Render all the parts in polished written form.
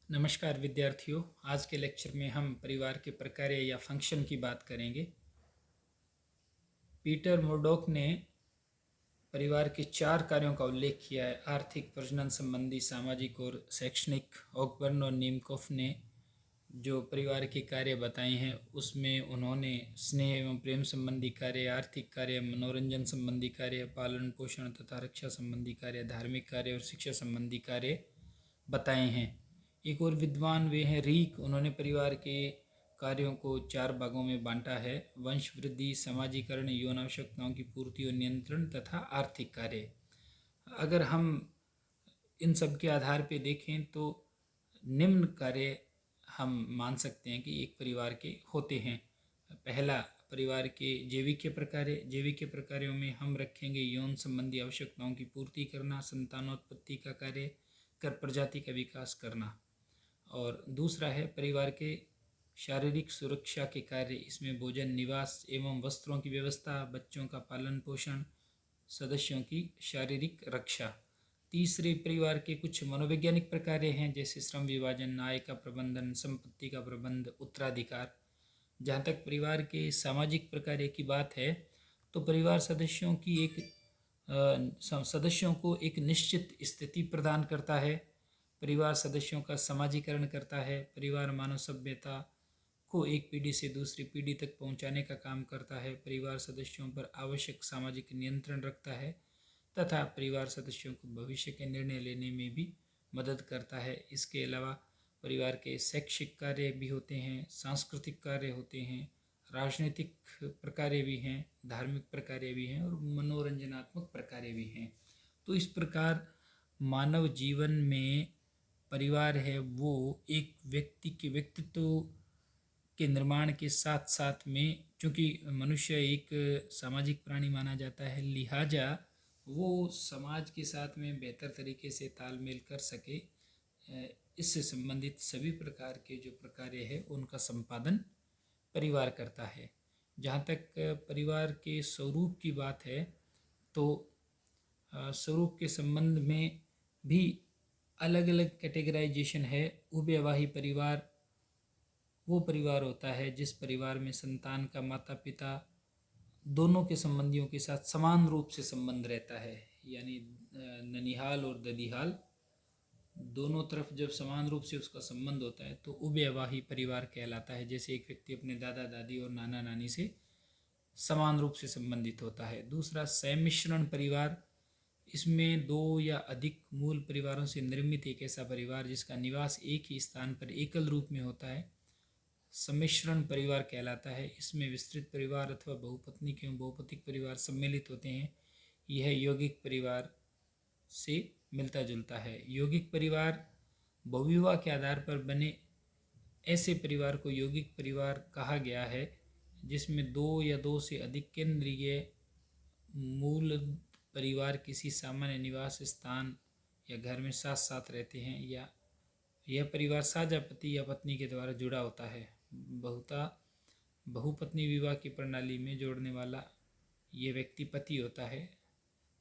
नमस्कार विद्यार्थियों। आज के लेक्चर में हम परिवार के प्रकार या फंक्शन की बात करेंगे। पीटर मुर्डॉक ने परिवार के 4 कार्यों का उल्लेख किया है: आर्थिक, प्रजनन संबंधी, सामाजिक और शैक्षणिक। ऑकबर्न और नीमकोफ ने जो परिवार के कार्य बताए हैं उसमें उन्होंने स्नेह एवं प्रेम संबंधी कार्य, आर्थिक कार्य, मनोरंजन संबंधी कार्य, पालन पोषण तथा रक्षा संबंधी कार्य, धार्मिक कार्य और शिक्षा संबंधी कार्य बताए हैं। एक और विद्वान वे हैं रीक। उन्होंने परिवार के कार्यों को 4 भागों में बांटा है: वंश वृद्धि, समाजीकरण, यौन आवश्यकताओं की पूर्ति और नियंत्रण तथा आर्थिक कार्य। अगर हम इन सब के आधार पर देखें तो निम्न कार्य हम मान सकते हैं कि एक परिवार के होते हैं। पहला, परिवार के जैविक प्रकारों में हम रखेंगे यौन संबंधी आवश्यकताओं की पूर्ति करना, संतानोत्पत्ति का कार्य कर प्रजाति का विकास करना। और दूसरा है परिवार के शारीरिक सुरक्षा के कार्य। इसमें भोजन, निवास एवं वस्त्रों की व्यवस्था, बच्चों का पालन पोषण, सदस्यों की शारीरिक रक्षा। तीसरे, परिवार के कुछ मनोवैज्ञानिक प्रकार हैं जैसे श्रम विभाजन, आय का प्रबंधन, संपत्ति का प्रबंध, उत्तराधिकार। जहाँ तक परिवार के सामाजिक प्रकार की बात है तो परिवार सदस्यों को एक निश्चित स्थिति प्रदान करता है। परिवार सदस्यों का समाजीकरण करता है। परिवार मानव सभ्यता को एक पीढ़ी से दूसरी पीढ़ी तक पहुंचाने का काम करता है। परिवार सदस्यों पर आवश्यक सामाजिक नियंत्रण रखता है तथा परिवार सदस्यों को भविष्य के निर्णय लेने में भी मदद करता है। इसके अलावा परिवार के शैक्षिक कार्य भी होते हैं, सांस्कृतिक कार्य होते हैं, राजनीतिक प्रकार्य भी हैं, धार्मिक प्रकार्य भी हैं और मनोरंजनात्मक प्रकार्य भी हैं। तो इस प्रकार मानव जीवन में परिवार है वो एक व्यक्ति के व्यक्तित्व के निर्माण के साथ साथ में, चूँकि मनुष्य एक सामाजिक प्राणी माना जाता है, लिहाजा वो समाज के साथ में बेहतर तरीके से तालमेल कर सके, इससे संबंधित सभी प्रकार के जो प्रकार्य है उनका संपादन परिवार करता है। जहाँ तक परिवार के स्वरूप की बात है तो स्वरूप के संबंध में भी अलग अलग कैटेगराइजेशन है। उभयवाही परिवार वो परिवार होता है जिस परिवार में संतान का माता पिता दोनों के संबंधियों के साथ समान रूप से संबंध रहता है, यानी ननिहाल और ददिहाल दोनों तरफ जब समान रूप से उसका संबंध होता है तो उभयवाही परिवार कहलाता है। जैसे एक व्यक्ति अपने दादा दादी और नाना नानी से समान रूप से संबंधित होता है। दूसरा, सम्मिश्रण परिवार। इसमें 2 या अधिक मूल परिवारों से निर्मित एक ऐसा परिवार जिसका निवास एक ही स्थान पर एकल रूप में होता है सम्मिश्रण परिवार कहलाता है। इसमें विस्तृत परिवार अथवा बहुपत्निक एवं बहुपतिक परिवार सम्मिलित होते हैं। यह यौगिक परिवार से मिलता जुलता है। यौगिक परिवार बहुविवाह के आधार पर बने ऐसे परिवार को यौगिक परिवार कहा गया है जिसमें 2 या 2 से अधिक केंद्रीय मूल परिवार किसी सामान्य निवास स्थान या घर में साथ साथ रहते हैं, या यह परिवार साझा पति या पत्नी के द्वारा जुड़ा होता है। बहुपत्नी विवाह की प्रणाली में जोड़ने वाला ये व्यक्ति पति होता है।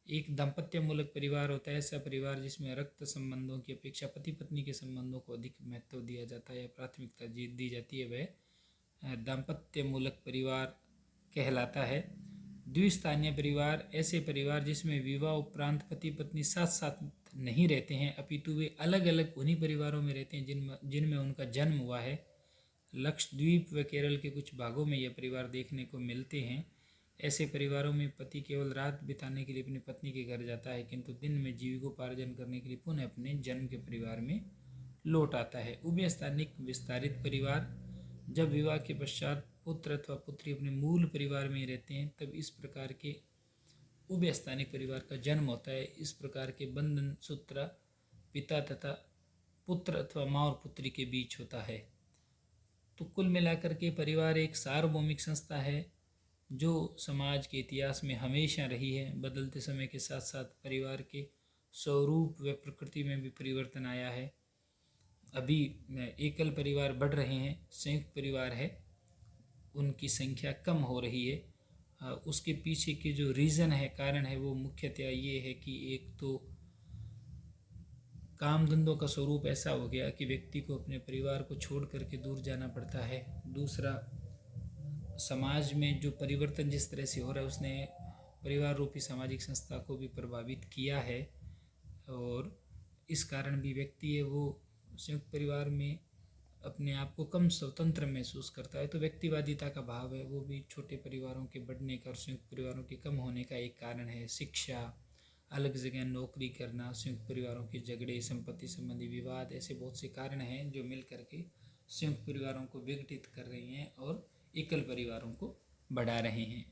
एक दाम्पत्य मूलक परिवार होता है ऐसा परिवार जिसमें रक्त संबंधों की अपेक्षा पति पत्नी के संबंधों को अधिक महत्व दिया जाता है या प्राथमिकता दी जाती है, वह दाम्पत्य मूलक परिवार कहलाता है। द्विस्थानीय परिवार ऐसे परिवार जिसमें विवाह उपरांत पति पत्नी साथ साथ नहीं रहते हैं अपितु वे अलग अलग उन्हीं परिवारों में रहते हैं जिनमें उनका जन्म हुआ है। लक्षद्वीप व केरल के कुछ भागों में यह परिवार देखने को मिलते हैं। ऐसे परिवारों में पति केवल रात बिताने के लिए अपनी पत्नी के घर जाता है किंतु दिन में जीविकोपार्जन करने के लिए पुनः अपने जन्म के परिवार में लौट आता है। उभयस्थानिक विस्तारित परिवार। जब विवाह के पश्चात पुत्र अथवा पुत्री अपने मूल परिवार में रहते हैं तब इस प्रकार के उभयस्थानिक परिवार का जन्म होता है। इस प्रकार के बंधन सूत्र पिता तथा पुत्र अथवा माँ और पुत्री के बीच होता है। तो कुल मिलाकर के परिवार एक सार्वभौमिक संस्था है जो समाज के इतिहास में हमेशा रही है। बदलते समय के साथ साथ परिवार के स्वरूप व प्रकृति में भी परिवर्तन आया है। अभी एकल परिवार बढ़ रहे हैं, संयुक्त परिवार है उनकी संख्या कम हो रही है। उसके पीछे के जो रीज़न है, कारण है, वो मुख्यतः ये है कि एक तो काम धंधों का स्वरूप ऐसा हो गया कि व्यक्ति को अपने परिवार को छोड़ करके दूर जाना पड़ता है। दूसरा, समाज में जो परिवर्तन जिस तरह से हो रहा है उसने परिवार रूपी सामाजिक संस्था को भी प्रभावित किया है, और इस कारण भी व्यक्ति है वो संयुक्त परिवार में अपने आप को कम स्वतंत्र महसूस करता है। तो व्यक्तिवादिता का भाव है वो भी छोटे परिवारों के बढ़ने का और संयुक्त परिवारों के कम होने का एक कारण है। शिक्षा, अलग जगह नौकरी करना, संयुक्त परिवारों के झगड़े, संपत्ति संबंधी विवाद, ऐसे बहुत से कारण हैं जो मिल करके संयुक्त परिवारों को विघटित कर रही हैं और एकल परिवारों को बढ़ा रहे हैं।